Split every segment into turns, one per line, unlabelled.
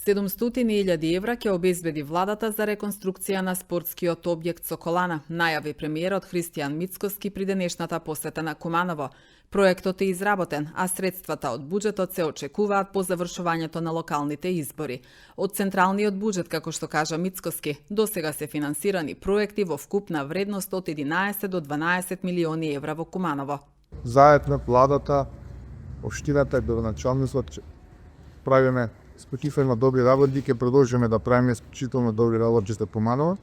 700.000 евра ќе обезбеди владата за реконструкција на спортскиот објект Соколана, најави премиерот Христијан Мицкоски при денешната посета на Куманово. Проектот е изработен, а средствата од буџетот се очекуваат по завршувањето на локалните избори. Од централниот буџет, како што кажа Мицкоски, досега се финансирани проекти во вкупна вредност од 11 до 12 милиони евра во Куманово.
Заедно владата, општината и градоначалницот правиме исклучително добри работи, ќе продолжиме да правиме исклучително добри работи за Куманово.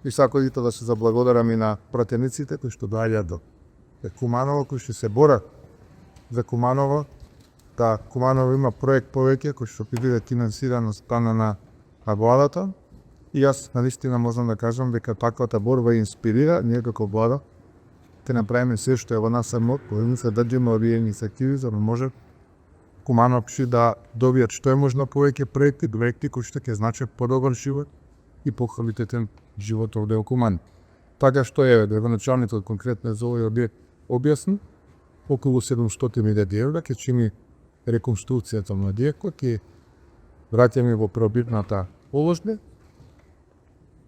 И сакам да се заблагодарам и на пратениците кои што доаѓаат до Куманово, кои што се борат за Куманово, да Куманово има проект повеќе кој што ќе биде финансиран од страна на владата. И јас навистина можам да кажам дека таквата борба инспирира, ние како влада ќе направиме се што е во наша моќ, да се држиме овие иницијативи за да може Кумановци да добијат што е можно повеќе проекти кои што ќе значат подобар живот и поквалитетен живот овде во Куманово. Така што е, градоначалникот конкретно за овој објект објасни, околу 700.000 евра ќе чини реконструкцијата на објектот, ќе враќаме во пробитната положба.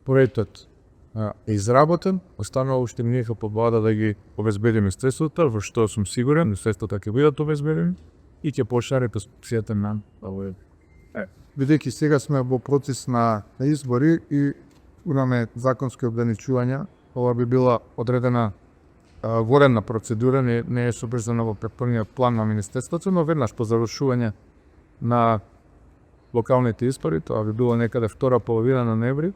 Проектот е изработен, останува уште ние како влада да ги обезбедиме средствата, во што сум сигурен, средствата ќе бидат обезбедени и ќе почне реконструкцијата на овој. Бидејќи сега сме во процес на избори и имаме законски ограничувања, ова би била одредена воредна процедура, не е собрзана во претходниот план на Министерството, но веднаш по завршување на локалните избори, тоа би било некаде втора половина на ноември,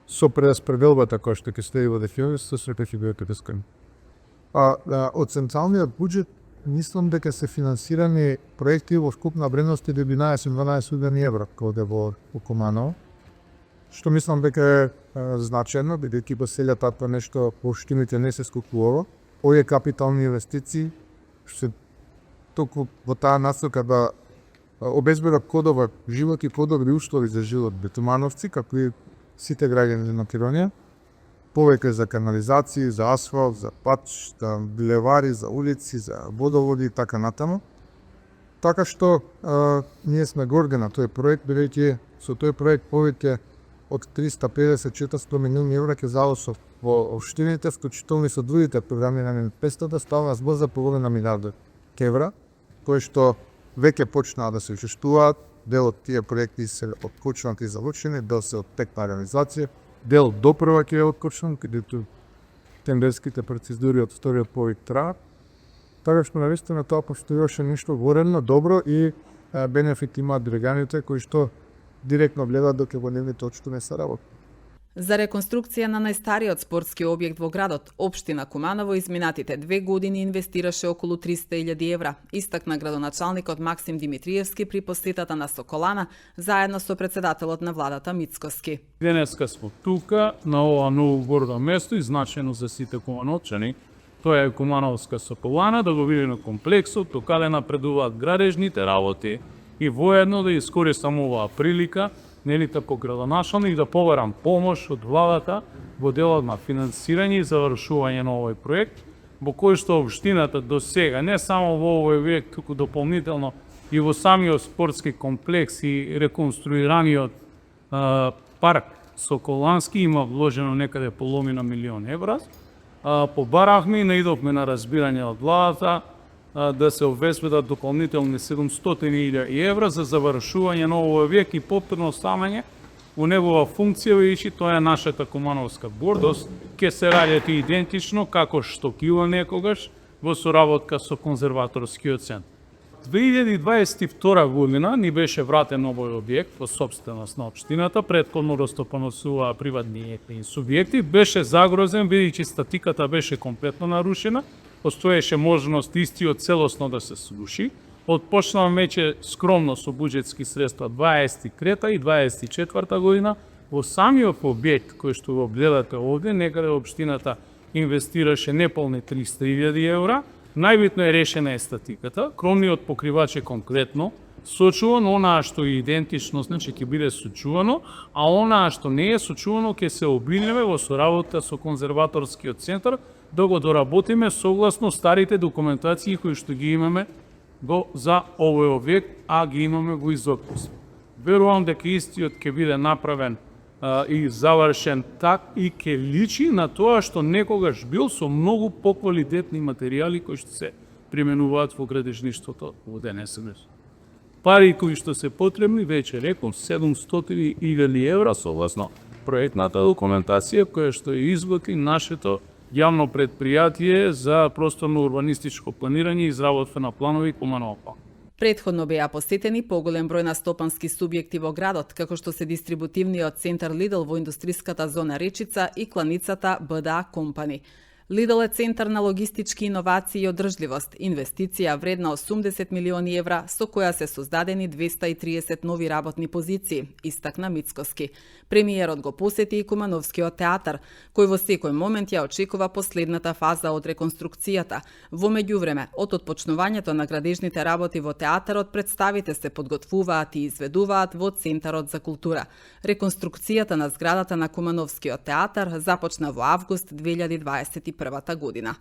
со прераспределбата која што ќе следи во дефиницијата, се ќе биде искрен. Од централниот буџет мислам дека се финансирани проекти во вкупна вредност до 11-12 милиони евра коде во Куманово, што мислам дека е значено, бидејќи во селја татва нешто во општините не се скокува. Овие капитални инвестиции се толку во таа насока да обезбедат подобар живот и подобри услови за живот бетумановци, како и сите граѓани на Македонија. Повеќе за канализации, за асфалт, за пат, за булевари, за улици, за водоводи и така натаму. Така што ние сме горди на тој проект, бидејќи со тој проект повеќе од 350-400 милиони евра ќе завршат во општините, вклучително и со другите програми на 500, става збор за половина милиарда евра, кои што веќе почнаа да се учествуваат. Дел од тие проекти се откочнати и завршени, дел се од тек на реализација, дел допрва ќе е откочнат, кадето тендерските процедури од вториот повик траат. Така што навистина тоа постојаше нешто воредно, добро и бенефит имаат граѓаните кои што директно гледаат доке во нивните очи не се работи.
За реконструкција на најстариот спортски објект во градот, општина Куманово изминатите 2 години инвестираше околу 300.000 евра, истакна градоначалникот Максим Димитриевски при посетата на Соколана, заедно со председателот на владата Мицкоски.
Денеска сме тука, на ова ново гордо место, и значено за сите кумановчани. Тоа е Кумановска Соколана, да го видиме комплексот, каде напредуваат градежните работи и воедно да искористам оваа прилика, нели како градоначалник, да побарам помош од владата во делот на финансирање и завршување на овој проект, во кој што општината до сега, не само во овој објект, туку дополнително и во самиот спортски комплекс и реконструираниот парк Соколански има вложено некаде половина милион евра. Побарахме и наидовме на разбирање од владата да се обезбедат дополнителни 700.000 евра за завршување на овој објект и повторно ставање во негова функција, и тоа е нашата кумановска гордост. Ке се радат идентично како што кила некогаш во соработка со конзерваторскиот центар. 2022 година ни беше вратен овој објект во собственост на општината, претходно растопаносуваа приватни субјекти, беше загрозен бидејќи статиката беше комплетно нарушена. Постоеше можност истиот целосно да се сруши. Отпочнава веќе скромно со буџетски средства 23 и 24 година. Во самиот објект кој што го гледате овде, некаде општината инвестираше неполни 300.000 евра. Најбитно е решена е статиката. Кромниот покривач е конкретно сочувано, онаа што е идентично, значи ќе биде сочувано, а онаа што не е сочувано ќе се обвинеме во соработка со конзерваторскиот центар да го доработиме согласно старите документации кои што ги имаме за овој објект, а ги имаме го изопис. Верувам дека истиот ќе биде направен и завршен так и ќе личи на тоа што некогаш бил со многу поквалитетни материјали кои што се применуваат во градежништвото во денесен. Пари кои што се потребни, веќе реком, 700.000 евра согласно проектната документација која што ја изготви нашето јавно предпријатие за просторно-урбанистичко планирање и изработка на планови Куманово.
Претходно беа посетени поголем број на стопански субјекти во градот, како што се дистрибутивниот центар Lidl во индустријската зона Речица и кланицата BDA Company. Lidl е центар на логистички иновации и одржливост, инвестиција вредна 80 милиони евра, со која се создадени 230 нови работни позиции, истакна Мицкоски. Премиерот го посети и Кумановскиот театар, кој во секој момент ја очекува последната фаза од реконструкцијата. Во меѓувреме, од отпочнувањето на градежните работи во театарот, представите се подготвуваат и изведуваат во Центарот за култура. Реконструкцијата на зградата на Кумановскиот театар започна во август 2021 година.